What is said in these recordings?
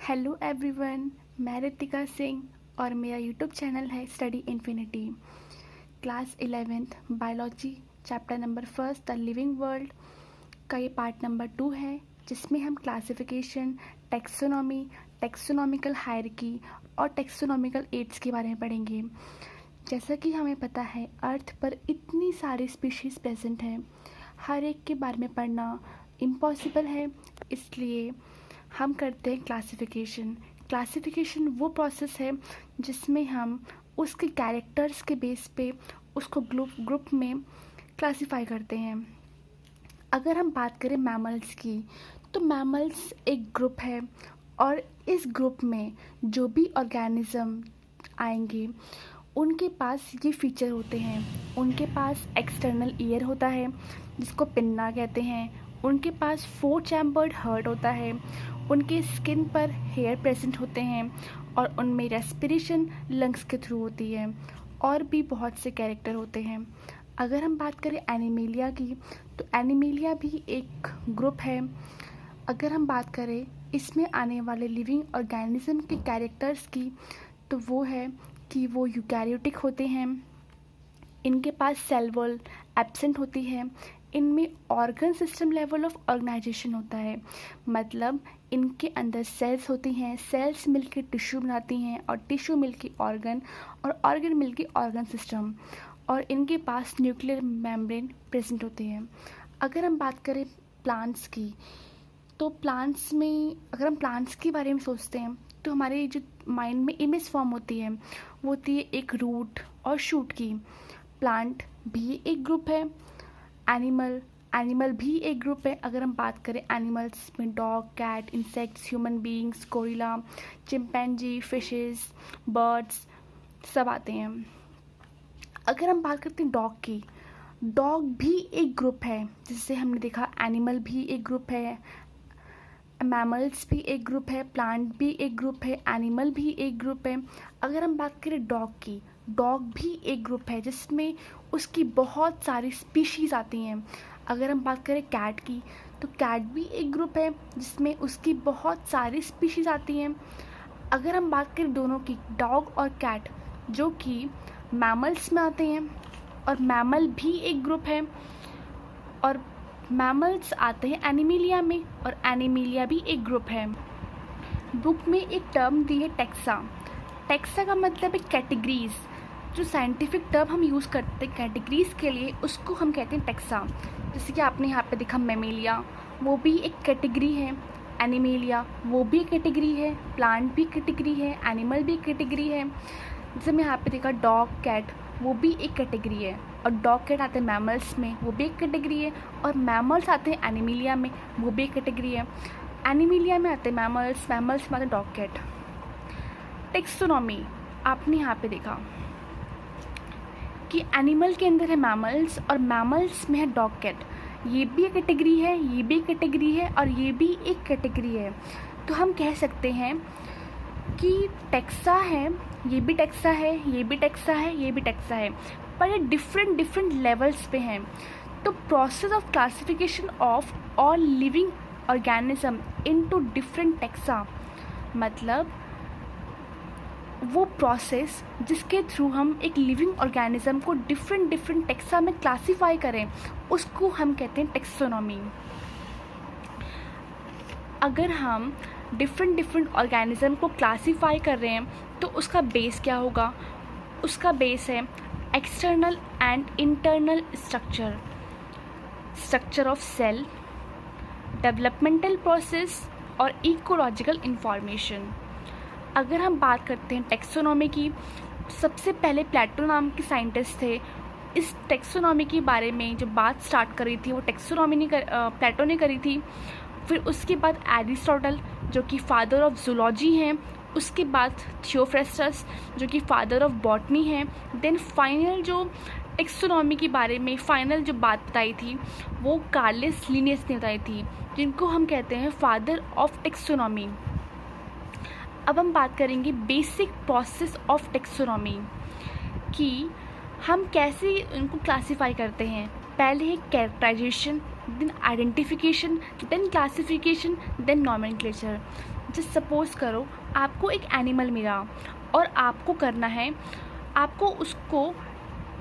Hello everyone, मैं रितिका सिंह और मेरा यूट्यूब चैनल है study infinity. Class 11th biology chapter number 1 the living world का ये पार्ट नंबर 2 है, जिसमें हम क्लासिफिकेशन, टेक्सोनॉमी, टेक्सोनॉमिकल हायरार्की और टेक्सोनॉमिकल एड्स के बारे में पढ़ेंगे। जैसा कि हमें पता है, अर्थ पर इतनी सारी स्पीशीज़ प्रेजेंट हैं, हर एक के बारे में पढ़ना इम्पॉसिबल है, इसलिए हम करते हैं क्लासिफिकेशन। क्लासिफिकेशन वो प्रोसेस है जिसमें हम उसके कैरेक्टर्स के बेस पे उसको ग्रुप में क्लासिफाई करते हैं। अगर हम बात करें मैमल्स की, तो मैमल्स एक ग्रुप है और इस ग्रुप में जो भी ऑर्गेनिज्म आएंगे उनके पास ये फीचर होते हैं। उनके पास एक्सटर्नल ईयर होता है जिसको पिन्ना कहते हैं, उनके पास 4 चैम्बर्ड हार्ट होता है, उनके स्किन पर हेयर प्रेजेंट होते हैं और उनमें रेस्पिरेशन लंग्स के थ्रू होती है, और भी बहुत से कैरेक्टर होते हैं। अगर हम बात करें एनिमेलिया की, तो एनिमेलिया भी एक ग्रुप है। अगर हम बात करें इसमें आने वाले लिविंग ऑर्गेनिज्म के कैरेक्टर्स की, तो वो है कि वो यूकैरियोटिक होते हैं, इनके पास सेल वॉल एब्सेंट होती है, इनमें organ system level of organization होता है, मतलब इनके अंदर सेल्स होती हैं, सेल्स मिलकर टिश्यू बनाती हैं और टिश्यू मिलकर ऑर्गन और ऑर्गन मिलकर ऑर्गन सिस्टम, और इनके पास न्यूक्लियर मेम्ब्रेन प्रेजेंट होते हैं। अगर हम बात करें प्लांट्स की, तो प्लांट्स में अगर हम प्लांट्स के बारे में सोचते हैं तो हमारे जो माइंड में इमेज फॉर्म होती है वो होती है एक रूट और शूट की। प्लांट भी एक ग्रुप है, एनिमल भी एक ग्रुप है। अगर हम बात करें एनिमल्स में dog, cat, insects, human beings, gorilla, chimpanzee, fishes, birds सब आते हैं। अगर हम बात करते हैं डॉग की, डॉग भी एक ग्रुप है, जिससे हमने देखा एनिमल भी एक ग्रुप है, मैमल्स भी एक ग्रुप है, प्लांट भी एक ग्रुप है, एनिमल भी एक ग्रुप है। अगर हम बात करें डॉग की, डॉग भी एक ग्रुप है जिसमें उसकी बहुत सारी स्पीशीज़ आती हैं। अगर हम बात करें कैट की, तो कैट भी एक ग्रुप है जिसमें उसकी बहुत सारी स्पीशीज़ आती हैं। अगर हम बात करें दोनों की, डॉग और कैट, जो कि मैमल्स में आते हैं, और मैमल भी एक ग्रुप है, और मैमल्स आते हैं एनिमेलिया में, और एनिमेलिया भी एक ग्रुप है। बुक में एक टर्म दी है टेक्सा। टेक्सा का मतलब है कैटेगरीज। जो साइंटिफिक टर्म हम यूज़ करते हैं कैटेगरीज के लिए, उसको हम कहते हैं टेक्सा। जैसे कि आपने यहाँ पे देखा मेमेलिया, वो भी एक कैटेगरी है, एनिमेलिया वो भी कैटेगरी है, प्लांट भी कैटेगरी है, एनिमल भी कैटेगरी है। जैसे मैं यहाँ पे देखा डॉग, कैट, वो भी एक कैटेगरी है, और डॉग कैट आते हैं मैमल्स में, वो भी एक कैटेगरी है, और मैमल्स आते हैं एनिमेलिया में, वो भी एक कैटेगरी है। एनिमेलिया में आते हैं मैमल्स, मैमल्स में आते हैं डॉग कैट। टेक्सोनॉमी आपने यहाँ पे देखा कि एनिमल के अंदर है मैमल्स और मैमल्स में है डॉग कैट। ये भी एक कैटेगरी है, ये भी एक कैटेगरी है, और ये भी एक कैटेगरी है। तो हम कह सकते हैं कि टेक्सा है, ये भी टेक्सा है, ये भी टेक्सा है, ये भी टेक्सा है, पर ये डिफरेंट लेवल्स पे हैं। तो process of classification of all living organism into different taxa, मतलब वो प्रोसेस जिसके थ्रू हम एक लिविंग ऑर्गेनिज्म को डिफरेंट टेक्सा में क्लासीफाई करें, उसको हम कहते हैं टेक्सोनॉमी। अगर हम डिफरेंट ऑर्गेनिज्म को क्लासीफाई कर रहे हैं तो उसका बेस क्या होगा? उसका बेस है external and internal structure of cell, developmental process और इकोलॉजिकल इंफॉर्मेशन। अगर हम बात करते हैं टेक्सोनॉमी की, सबसे पहले प्लेटो नाम के साइंटिस्ट थे। इस टेक्सोनॉमी के बारे में जो बात स्टार्ट करी थी वो प्लेटो ने करी थी। फिर उसके बाद एरिस्टोटल, जो कि फादर ऑफ जूलॉजी हैं, उसके बाद थियोफ्रेस्टस, जो कि फादर ऑफ बॉटनी हैं। देन फाइनल जो टेक्सोनॉमी के बारे में फाइनल जो बात बताई थी वो कार्लेस लिनियस ने बताई थी, जिनको हम कहते हैं फादर ऑफ टेक्सोनॉमी। अब हम बात करेंगे बेसिक प्रोसेस ऑफ टेक्सोनॉमी कि हम कैसे इनको क्लासीफाई करते हैं। पहले है characterization, then identification, then classification, then nomenclature. Just suppose करो आपको एक एनिमल मिला और आपको करना है, आपको उसको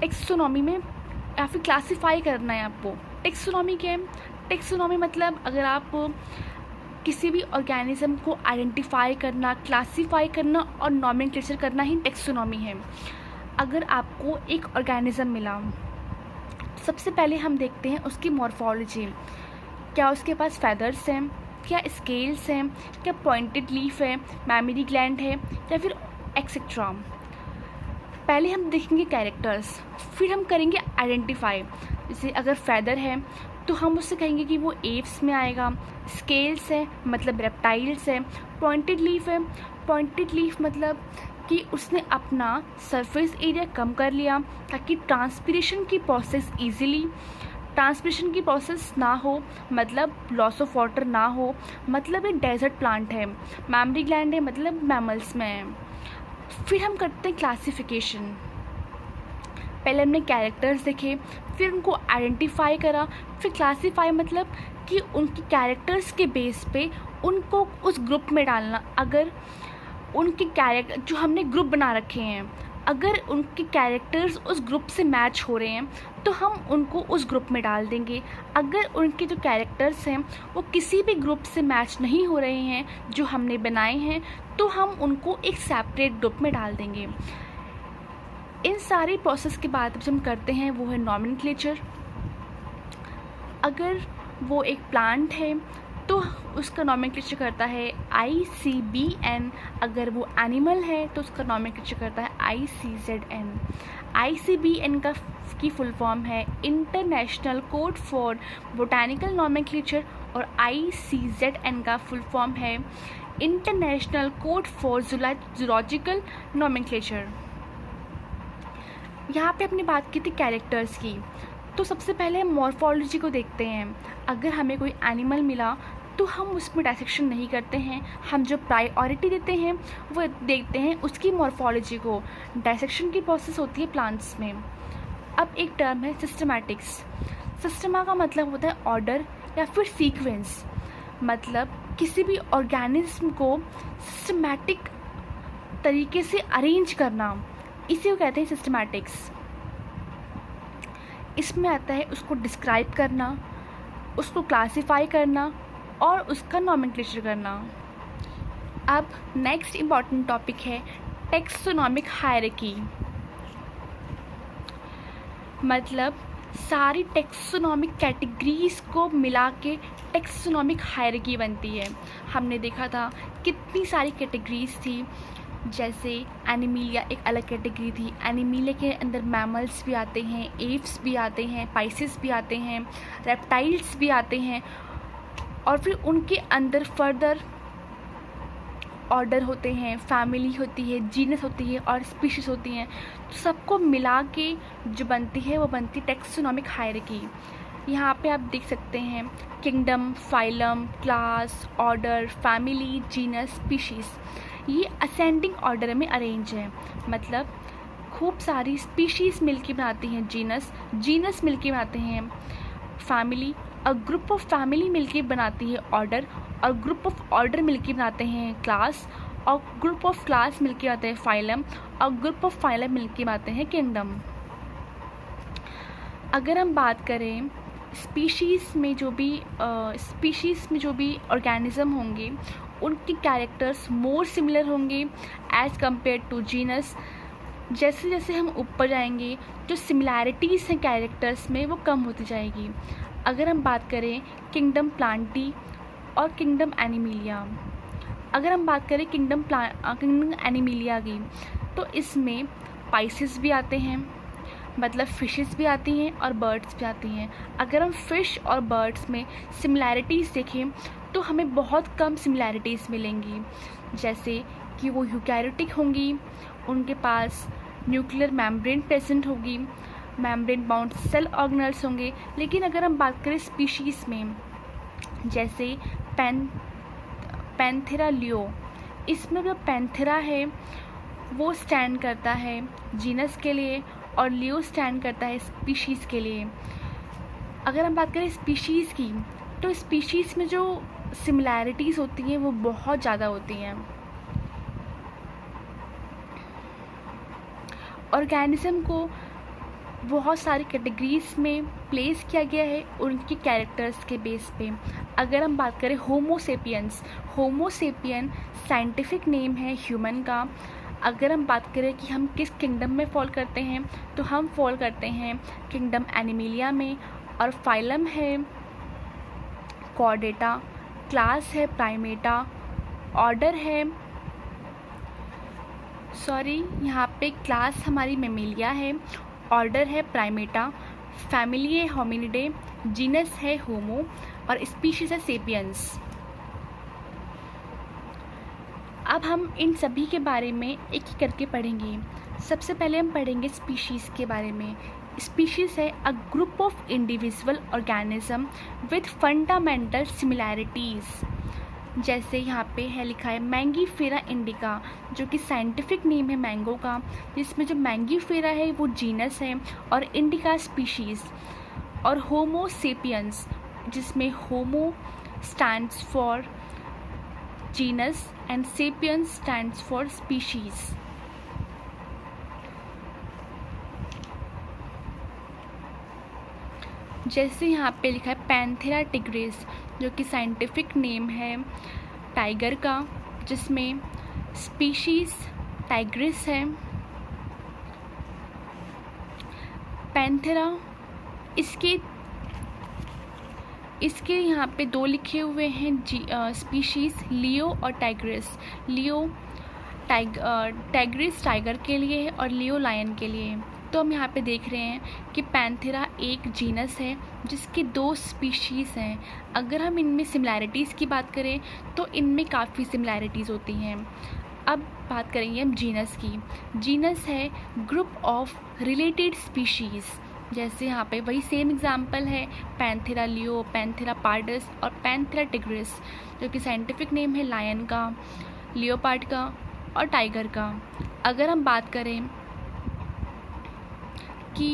टेक्सोनॉमी में या फिर क्लासीफाई करना है आपको। टेक्सोनॉमी क्या है? टेक्सोनॉमी मतलब अगर आप किसी भी ऑर्गेनिज्म को आइडेंटिफाई करना, क्लासीफाई करना और नॉमेनक्लेचर करना ही टेक्सोनॉमी है। अगर आपको एक ऑर्गेनिज्म मिला, सबसे पहले हम देखते हैं उसकी मॉर्फोलॉजी। क्या उसके पास फेदर्स हैं, क्या स्केल्स हैं, क्या पॉइंटेड लीफ है, मैमरी ग्लैंड है या फिर एक्सेट्रा। पहले हम देखेंगे कैरेक्टर्स, फिर हम करेंगे आइडेंटिफाई। जैसे अगर फेदर है तो हम उससे कहेंगे कि वो एप्स में आएगा। स्केल्स है मतलब रेप्टाइल्स है। पॉइंटेड लीफ है, पॉइंटेड लीफ मतलब कि उसने अपना सरफेस एरिया कम कर लिया ताकि ट्रांसपिरेशन की प्रोसेस ईजिली, ट्रांसपिरेशन की प्रोसेस ना हो, मतलब लॉस ऑफ वाटर ना हो, मतलब एक डेजर्ट प्लांट है। मैमरी ग्लैंड है मतलब मैमल्स में है। फिर हम करते हैं क्लासिफिकेशन। पहले हमने कैरेक्टर्स देखे, फिर उनको आइडेंटिफाई करा, फिर क्लासीफाई मतलब कि उनकी कैरेक्टर्स के बेस पे उनको उस ग्रुप में डालना। अगर उनके कैरेक्टर जो हमने ग्रुप बना रखे हैं, अगर उनके कैरेक्टर्स उस ग्रुप से मैच हो रहे हैं तो हम उनको उस ग्रुप में डाल देंगे। अगर उनके जो कैरेक्टर्स हैं वो किसी भी ग्रुप से मैच नहीं हो रहे हैं जो हमने बनाए हैं तो हम उनको एक सेपरेट ग्रुप में डाल देंगे। इन सारी प्रोसेस के बाद जो हम करते हैं वो है नॉमेनक्लेचर। अगर वो एक प्लांट है तो उसका नॉमेनक्लेचर करता है ICBN। अगर वो एनिमल है तो उसका नॉमेनक्लेचर करता है ICZN। ICBN की फुल फॉर्म है international code for botanical nomenclature और ICZN का फुल फॉर्म है international code for zoological nomenclature. यहाँ पे अपनी बात की थी कैरेक्टर्स की, तो सबसे पहले मॉर्फोलॉजी को देखते हैं। अगर हमें कोई एनिमल मिला तो हम उसमें डायसेक्शन नहीं करते हैं, हम जो प्रायोरिटी देते हैं वो देखते हैं उसकी मॉर्फोलॉजी को। डायसेक्शन की प्रोसेस होती है प्लांट्स में। अब एक टर्म है सिस्टमैटिक्स। सिस्टमा का मतलब होता है ऑर्डर या फिर सीक्वेंस, मतलब किसी भी ऑर्गेनिज्म को सिस्टमैटिक तरीके से अरेंज करना, इसी को कहते हैं सिस्टमैटिक्स। इसमें आता है उसको डिस्क्राइब करना, उसको क्लासीफाई करना और उसका नॉमेनक्लेचर करना। अब नेक्स्ट इम्पॉर्टेंट टॉपिक है टेक्सोनॉमिक हायरार्की। मतलब सारी टेक्सोनॉमिक कैटेगरीज को मिला के टेक्सोनॉमिक हायरार्की बनती है। हमने देखा था कितनी सारी कैटेगरीज थी, जैसे एनिमीलिया एक अलग कैटेगरी थी। एनिमीलिया के अंदर मैमल्स भी आते हैं, एप्स भी आते हैं, पाइसेस भी आते हैं, रेप्टाइल्स भी आते हैं और फिर उनके अंदर फर्दर ऑर्डर होते हैं, फैमिली होती है, जीनस होती है और स्पीशीज़ होती हैं। तो सबको मिला के जो बनती है वो बनती है टेक्सोनॉमिक हायरार्की। यहाँ पे आप देख सकते हैं kingdom, phylum, class, order, family, genus, species, ये असेंडिंग ऑर्डर में अरेंज है। मतलब खूब सारी स्पीशीज़ मिलके बनाती हैं जीनस, जीनस मिलके बनाते हैं फैमिली, और ग्रुप ऑफ फैमिली मिलके बनाती है ऑर्डर, और ग्रुप ऑफ ऑर्डर मिलके बनाते हैं क्लास, और ग्रुप ऑफ क्लास मिलके बनाते हैं फाइलम, और ग्रुप ऑफ फाइलम मिलके बनाते हैं किंगडम। अगर हम बात करें स्पीशीज़ में जो भी ऑर्गेनिज्म होंगे उनके कैरेक्टर्स मोर सिमिलर होंगे एज़ कम्पेयर टू जीनस। जैसे जैसे हम ऊपर जाएंगे जो सिमिलैरिटीज़ हैं कैरेक्टर्स में वो कम होती जाएगी। अगर हम बात करें किंगडम प्लांटी और किंगडम एनिमीलिया, अगर हम बात करें किंगडम एनिमीलिया की, तो इसमें पाइसेस भी आते हैं, मतलब फ़िशेस भी आती हैं और बर्ड्स भी आती हैं। अगर हम फ़िश और बर्ड्स में सिमिलैरिटीज़ देखें तो हमें बहुत कम सिमिलैरिटीज़ मिलेंगी, जैसे कि वो यूकैरियोटिक होंगी, उनके पास न्यूक्लियर मेम्ब्रेन प्रेजेंट होगी, मेम्ब्रेन बाउंड सेल ऑर्गेनल्स होंगे। लेकिन अगर हम बात करें स्पीशीज़ में, जैसे पैंथेरा लियो, इसमें जो पैंथेरा है वो स्टैंड करता है जीनस के लिए और लियो स्टैंड करता है स्पीशीज़ के लिए। अगर हम बात करें स्पीशीज़ की, तो स्पीशीज़ में जो सिमिलैरिटीज़ होती हैं वो बहुत ज़्यादा होती हैं। ऑर्गेनिज्म को बहुत सारी कैटेगरीज में प्लेस किया गया है उनके कैरेक्टर्स के बेस पे। अगर हम बात करें होमोसेपियंस, होमोसेपियन साइंटिफिक नेम है ह्यूमन का। अगर हम बात करें कि हम किस किंगडम में फॉल करते हैं, तो हम फॉल करते हैं किंगडम एनिमेलिया में, और फाइलम है कॉर्डेटा, क्लास है प्राइमेटा, ऑर्डर है यहाँ पे क्लास हमारी मेमेलिया है, ऑर्डर है प्राइमेटा, फैमिली है होमिनिडे, जीनस है होमो और स्पीशीज है सेपियंस। अब हम इन सभी के बारे में एक एक करके पढ़ेंगे। सबसे पहले हम पढ़ेंगे स्पीशीज़ के बारे में। स्पीशीज़ है a group of individual organism with fundamental similarities. जैसे यहाँ पे है लिखा है मैंगीफेरा इंडिका, जो कि साइंटिफिक नेम है मैंगो का, जिसमें जो मैंगीफेरा है वो जीनस है और इंडिका स्पीशीज़। और होमो सेपियंस, जिसमें homo stands for genus and sapiens stands for species. जैसे यहाँ पे लिखा है पैंथेरा टिग्रिस, जो कि साइंटिफिक नेम है टाइगर का, जिसमें स्पीशीज़ टाइग्रिस है। पैंथेरा, इसके यहाँ पे दो लिखे हुए हैं स्पीशीज़, लियो और टाइग्रिस। लियो टाइग्रिस टाइगर के लिए है और लियो लायन के लिए है। तो हम यहाँ पे देख रहे हैं कि पैंथेरा एक जीनस है जिसकी 2 स्पीशीज़ हैं। अगर हम इनमें सिमिलैरिटीज़ की बात करें तो इनमें काफ़ी सिमिलैरिटीज़ होती हैं। अब बात करेंगे हम जीनस की। जीनस है ग्रुप ऑफ रिलेटेड स्पीशीज़। जैसे यहाँ पे वही सेम एग्जांपल है पैंथेरा लियो, पैंथेरा पार्डस और पैंथेरा टिग्रिस, जो कि साइंटिफिक नेम है लायन का, लियोपार्ड का और टाइगर का। अगर हम बात करें कि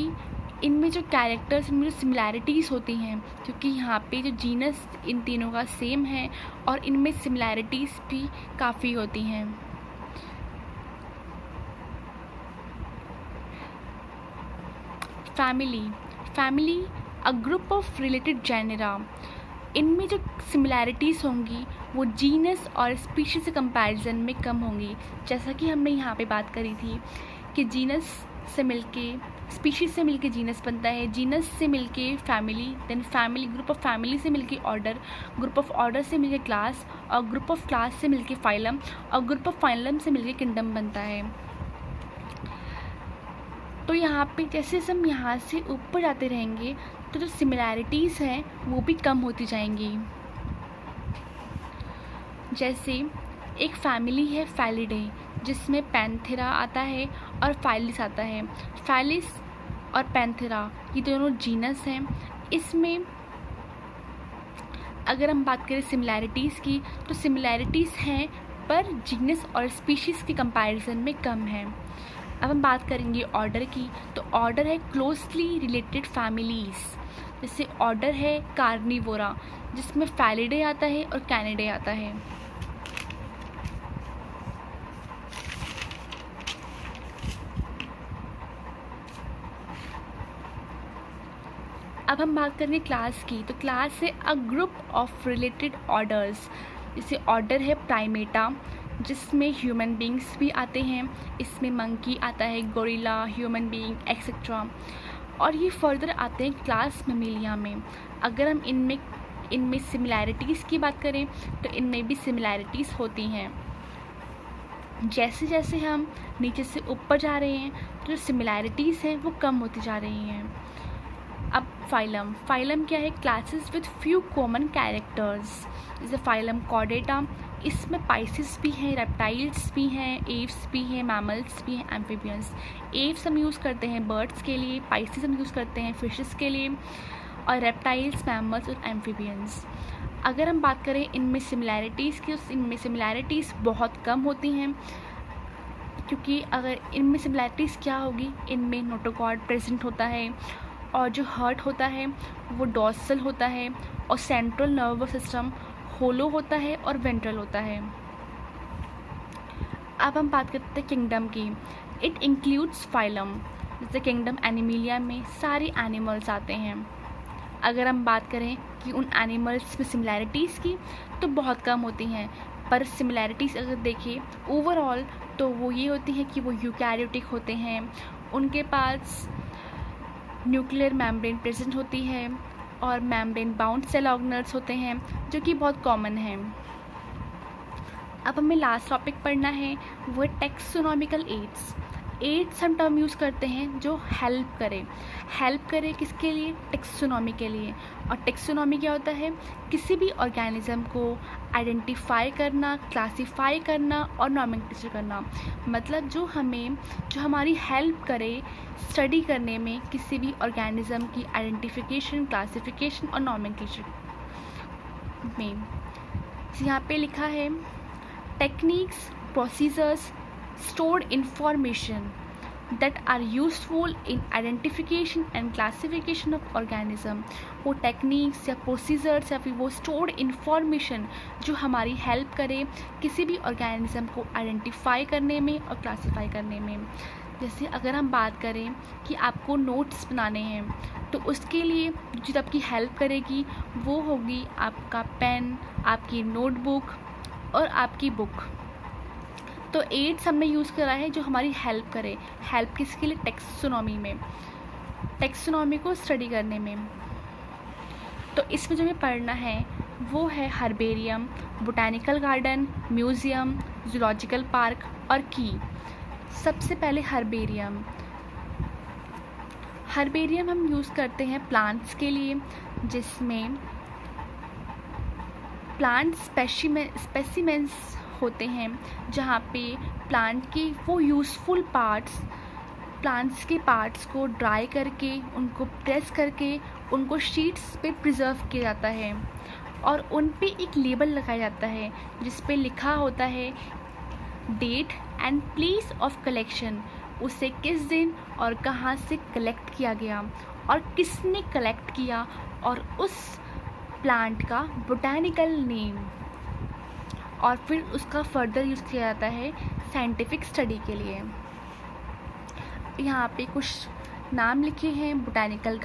इनमें जो कैरेक्टर्स, इनमें जो सिमिलैरिटीज़ होती हैं, क्योंकि यहाँ पे जो जीनस इन तीनों का सेम है और इनमें सिमिलैरिटीज़ भी काफ़ी होती हैं। Family a group of related genera. इनमें जो सिमिलैरिटीज़ होंगी वो जीनस और स्पीशीज़ के कंपैरिजन में कम होंगी। जैसा कि हमने यहाँ पे बात करी थी कि जीनस से मिलके स्पीशीज़ से मिलके जीनस बनता है, जीनस से मिलके family, then family, group of family से मिलके ऑर्डर, ग्रुप ऑफ ऑर्डर से मिलके क्लास और ग्रुप ऑफ क्लास से मिलके फाइलम और ग्रुप ऑफ फाइलम से मिलके किंगडम बनता है। तो यहाँ पे जैसे हम यहाँ से ऊपर जाते रहेंगे तो जो सिमिलैरिटीज़ हैं वो भी कम होती जाएंगी। जैसे एक फैमिली है फैलिडे, जिसमें पैंथेरा आता है और फाइलिस आता है। फाइलिस और पैंथेरा ये दोनों जीनस हैं। इसमें अगर हम बात करें सिमिलैरिटीज़ की तो सिमिलैरिटीज़ हैं पर जीनस और स्पीशीज़ के कंपैरिजन में कम है। अब हम बात करेंगे ऑर्डर की, तो ऑर्डर है क्लोजली रिलेटेड फैमिलीज़। जैसे ऑर्डर है कार्निवोरा, जिसमें फैलिडे आता है और कैनिडे आता है। अब हम बात करेंगे क्लास की, तो क्लास है a group of related orders. जैसे ऑर्डर है प्राइमेटा, जिसमें ह्यूमन बींग्स भी आते हैं। इसमें मंकी आता है, गोरिल्ला, ह्यूमन बींग एक्सेट्रा। और ये फर्दर आते हैं क्लास मेमेलिया में। अगर हम इनमें सिमिलैरिटीज़ की बात करें तो इनमें भी सिमिलैरिटीज़ होती हैं। जैसे जैसे हम नीचे से ऊपर जा रहे हैं तो जो सिमिलैरिटीज़ हैं वो कम होती जा रही हैं। अब फाइलम क्या है? Classes with few common characters. जैसे फाइलम कॉर्डेटा, इसमें पाइसिस भी हैं, रेप्टाइल्स भी हैं, एव्स भी हैं, मैमल्स भी हैं, एम्फीबियंस। एव्स हम यूज़ करते हैं बर्ड्स के लिए, पाइसिस हम यूज़ करते हैं फिशेस के लिए, और रेप्टाइल्स, मैमल्स और एम्फीबियंस। अगर हम बात करें इनमें सिमिलैरिटीज़ की, तो इनमें सिमिलैरिटीज़ बहुत कम होती हैं, क्योंकि अगर इनमें सिमिलैरिटीज़ क्या होगी, इनमें नोटोकॉर्ड प्रेजेंट होता है और जो हार्ट होता है वो डॉर्सल होता है और सेंट्रल नर्वस सिस्टम होलो होता है और वेंट्रल होता है। अब हम बात करते हैं किंगडम की। इट इंक्लूड्स फाइलम, जैसे किंगडम एनिमिलिया में सारे एनिमल्स आते हैं। अगर हम बात करें कि उन एनिमल्स में सिमिलैरिटीज़ की, तो बहुत कम होती हैं, पर सिमिलैरिटीज़ अगर देखें ओवरऑल तो वो ये होती है कि वो यूकैरियोटिक होते हैं, उनके पास न्यूक्लियर मेम्ब्रेन प्रेजेंट होती है और मेम्ब्रेन बाउंड सेल ऑर्गेनेल्स होते हैं, जो कि बहुत कॉमन है। अब हमें लास्ट टॉपिक पढ़ना है, वो है टेक्सोनॉमिकल एड्स। एड्स हम टर्म यूज़ करते हैं जो हेल्प करे किसके लिए? टेक्सोनॉमी के लिए। और टेक्सोनॉमी क्या होता है? किसी भी ऑर्गेनिज्म को आइडेंटिफाई करना, क्लासीफाई करना और नॉमेनक्लेचर करना, मतलब जो हमारी हेल्प करे स्टडी करने में किसी भी ऑर्गेनिज्म की आइडेंटिफिकेशन, क्लासिफिकेशन और नॉमेनक्लेचर में। यहाँ पे लिखा है techniques, procedures, stored information that are useful in identification and classification of organism। वो टेक्निक्स या प्रोसीजर्स या फिर वो स्टोर्ड इन्फॉर्मेशन जो हमारी हेल्प करे किसी भी ऑर्गेनिज्म को आइडेंटिफाई करने में और क्लासीफाई करने में। जैसे अगर हम बात करें कि आपको नोट्स बनाने हैं, तो उसके लिए जो आपकी हेल्प करेगी वो होगी आपका पेन, आपकी नोटबुक और आपकी बुक। तो एड्स हमने यूज़ करा है जो हमारी हेल्प करे। हेल्प किसके लिए? टेक्सोनॉमी में, टेक्सोनॉमी को स्टडी करने में। तो इसमें जो हमें पढ़ना है वो है herbarium, botanical garden, museum, zoological park और की। सबसे पहले हर्बेरियम हम यूज़ करते हैं प्लांट्स के लिए, जिसमें प्लांट स्पेसिमेंस होते हैं, जहाँ पे प्लांट के वो यूज़फुल पार्ट्स, प्लांट्स के पार्ट्स को ड्राई करके, उनको प्रेस करके, उनको शीट्स पे प्रिजर्व किया जाता है और उन पे एक लेबल लगाया जाता है जिस पे लिखा होता है date and place of collection, उसे किस दिन और कहाँ से कलेक्ट किया गया और किसने कलेक्ट किया, और उस प्लांट का बोटैनिकल नेम, और फिर उसका फर्दर यूज़ किया जाता है साइंटिफिक स्टडी के लिए। यहाँ पे कुछ नाम लिखे हैं बोटैनिकल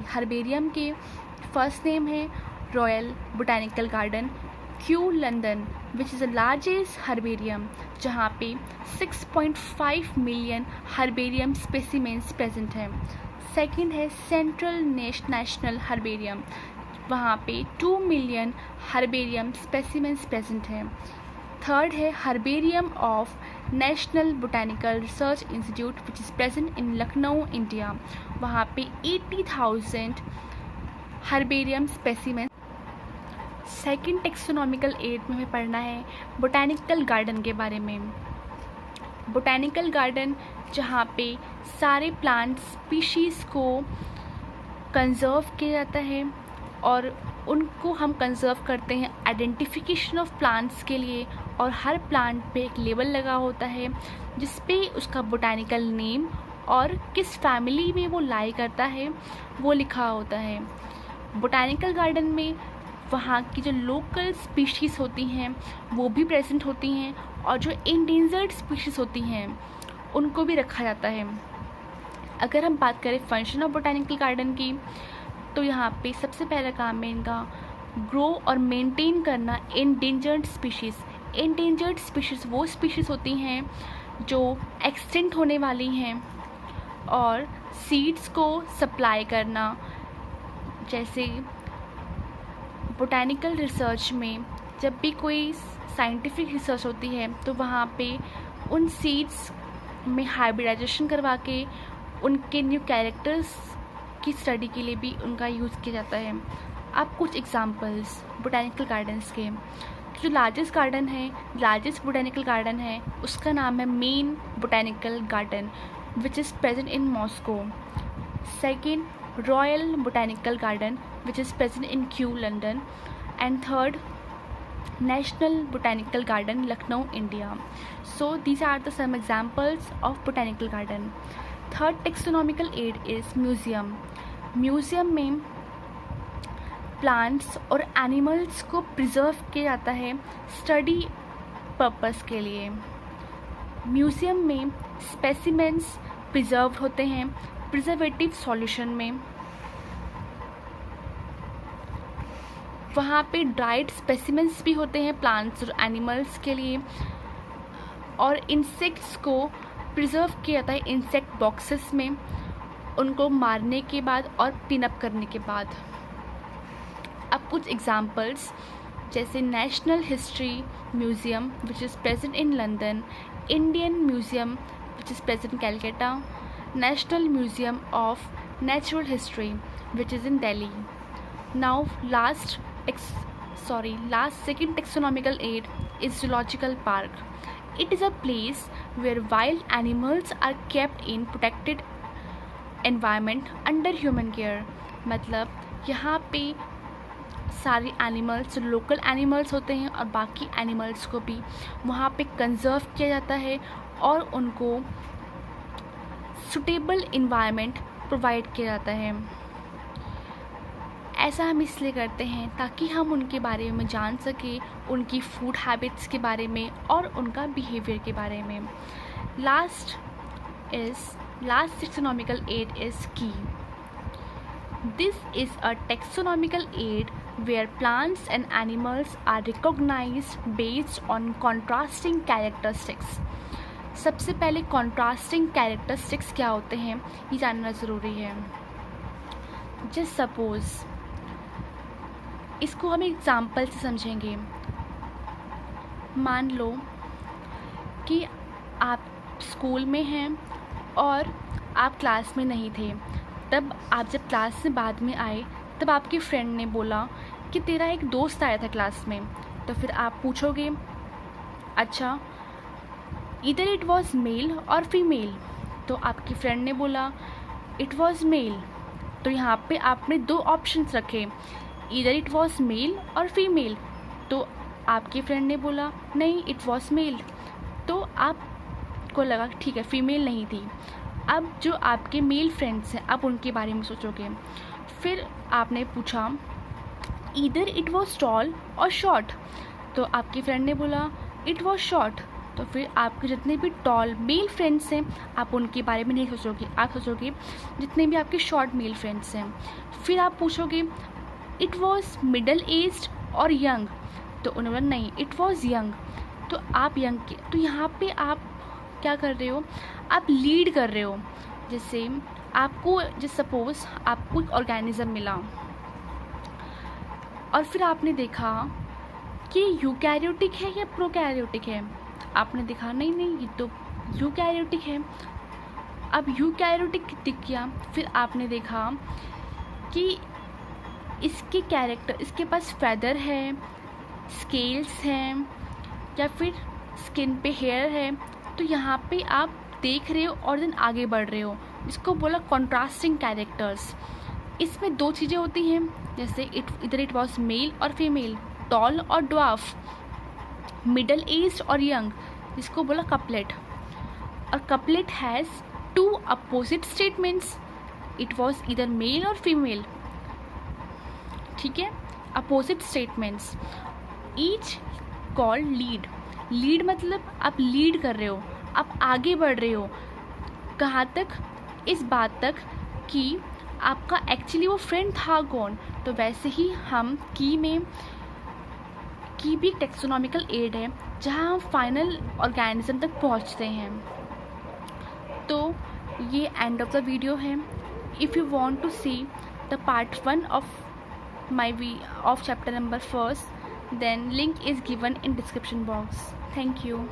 हर्बेरियम के। फर्स्ट नेम है royal botanical garden, Q London, which is the largest herbarium, जहाँ पे 6.5 मिलियन हर्बेरियम स्पेसिमेंस प्रेजेंट हैं। सेकंड है सेंट्रल नेशनल हर्बेरियम, वहाँ पे 2 मिलियन हर्बेरियम स्पेसिमेंस प्रेजेंट हैं। थर्ड है herbarium of national botanical research institute, which is present in Lucknow, India, वहाँ पे 80,000 herbarium specimens. Second taxonomical add में हमें पढ़ना है बोटैनिकल गार्डन के बारे में। बोटैनिकल गार्डन जहाँ पे सारे प्लांट स्पीशीज़ को कंजर्व किया जाता है और उनको हम कंजर्व करते हैं आइडेंटिफिकेशन ऑफ प्लांट्स के लिए, और हर प्लांट पे एक लेबल लगा होता है जिस पे उसका बोटैनिकल नेम और किस फैमिली में वो लाई करता है वो लिखा होता है। बोटैनिकल गार्डन में वहाँ की जो लोकल स्पीशीज़ होती हैं वो भी प्रेजेंट होती हैं, और जो इंडेंजर्ड स्पीशीज़ होती हैं उनको भी रखा जाता है। अगर हम बात करें फंक्शन ऑफ बोटैनिकल गार्डन की, तो यहाँ पे सबसे पहला काम है इनका ग्रो और मेंटेन करना इंडेंजर्ड स्पीशीज़। इंडेंजर्ड स्पीशीज़ वो स्पीशीज़ होती हैं जो एक्सटिंक्ट होने वाली हैं, और सीड्स को सप्लाई करना। जैसे बोटैनिकल रिसर्च में जब भी कोई साइंटिफिक रिसर्च होती है तो वहाँ पे उन सीड्स में हाइब्रिडाइजेशन करवा के उनके न्यू कैरेक्टर्स की स्टडी के लिए भी उनका यूज़ किया जाता है। अब कुछ एग्जांपल्स बोटैनिकल गार्डन्स के। जो लार्जेस्ट बोटैनिकल गार्डन है उसका नाम है main botanical garden, which is present in Moscow. Second royal botanical garden, which is present in Kew London. And third national botanical garden, Lucknow, India. So these are the some examples of botanical garden. Third taxonomical aid is museum. Museum में plants और animals को preserve किया जाता है study purpose के लिए। Museum में specimens preserve होते हैं प्रिजर्वेटिव सॉल्यूशन में। वहाँ पे ड्राइड स्पेसिमेंट्स भी होते हैं प्लांट्स और एनिमल्स के लिए। और इंसेक्ट्स को प्रिजर्व किया जाता है इंसेक्ट बॉक्सेस में, उनको मारने के बाद और क्लीनअप करने के बाद। अब कुछ एग्जांपल्स, जैसे national history museum which is present in London, Indian museum which is present in Calcutta, national museum of natural history which is in Delhi. Now last second taxonomical aid is zoological park. It is a place where wild animals are kept in protected environment under human care. मतलब यहाँ पे सारे animals, local animals होते हैं और बाकी animals को भी वहाँ पे कंजर्व किया जाता है और उनको सुटेबल इन्वायरमेंट प्रोवाइड किया जाता है। ऐसा हम इसलिए करते हैं ताकि हम उनके बारे में जान सकें, उनकी फूड हैबिट्स के बारे में और उनका बिहेवियर के बारे में। Last taxonomical aid is key. This is a taxonomical aid where plants and animals are recognized based on contrasting characteristics. सबसे पहले contrasting characteristics क्या होते हैं ये जानना ज़रूरी है। Just suppose, इसको हम एग्ज़ाम्पल से समझेंगे। मान लो कि आप स्कूल में हैं और आप क्लास में नहीं थे। तब आप जब क्लास से बाद में आए तब आपके फ्रेंड ने बोला कि तेरा एक दोस्त आया था क्लास में। तो फिर आप पूछोगे, अच्छा इधर इट वॉज़ मेल और फीमेल। तो आपकी फ्रेंड ने बोला इट वॉज़ मेल। तो यहाँ पे आपने दो ऑप्शंस रखे, इधर इट वॉज़ मेल और फीमेल। तो आपकी फ्रेंड ने बोला नहीं इट वॉज़ मेल। तो आपको लगा ठीक है फीमेल नहीं थी। अब जो आपके मेल फ्रेंड्स हैं आप उनके बारे में सोचोगे। फिर आपने पूछा इधर इट वॉज़ टॉल और शॉर्ट। तो आपकी फ्रेंड ने बोला इट वॉज़ शॉर्ट। तो फिर आपके जितने भी टॉल मेल फ्रेंड्स हैं आप उनके बारे में नहीं सोचोगे, आप सोचोगे जितने भी आपके शॉर्ट मेल फ्रेंड्स हैं। फिर आप पूछोगे इट वॉज़ मिडल एज्ड और यंग। तो उन्होंने बोला नहीं इट वॉज़ यंग। तो आप यंग के, तो यहाँ पे आप क्या कर रहे हो, आप लीड कर रहे हो। जैसे आपको जैसे सपोज़ आपको एक ऑर्गेनिज्म मिला और फिर आपने देखा कि यूकैरियोटिक है या प्रोकैरियोटिक है। आपने देखा नहीं ये तो यूकैरियोटिक है। अब यूकैरियोटिक दिख गया। फिर आपने देखा कि इसके कैरेक्टर, इसके पास फेदर है, स्केल्स हैं या फिर स्किन पे हेयर है। तो यहाँ पे आप देख रहे हो और देन आगे बढ़ रहे हो। इसको बोला कॉन्ट्रास्टिंग कैरेक्टर्स। इसमें दो चीज़ें होती हैं, जैसे इधर इट वॉज मेल और फीमेल, टॉल और ड्वार्फ, मिडल एज्ड और यंग, जिसको बोला कपलेट। और couplet has two opposite statements, it was इधर मेल और फीमेल। ठीक है, opposite statements, each called lead. Lead मतलब आप लीड कर रहे हो, आप आगे बढ़ रहे हो। कहाँ तक, इस बात तक कि आपका एक्चुअली वो फ्रेंड था कौन। तो वैसे ही हम की भी टेक्सोनॉमिकल एड है जहाँ हम फाइनल ऑर्गेनिज्म तक पहुँचते हैं। तो ये एंड ऑफ द वीडियो है। If you want to see the part 1 of chapter number 1, then link is given in description box. Thank you.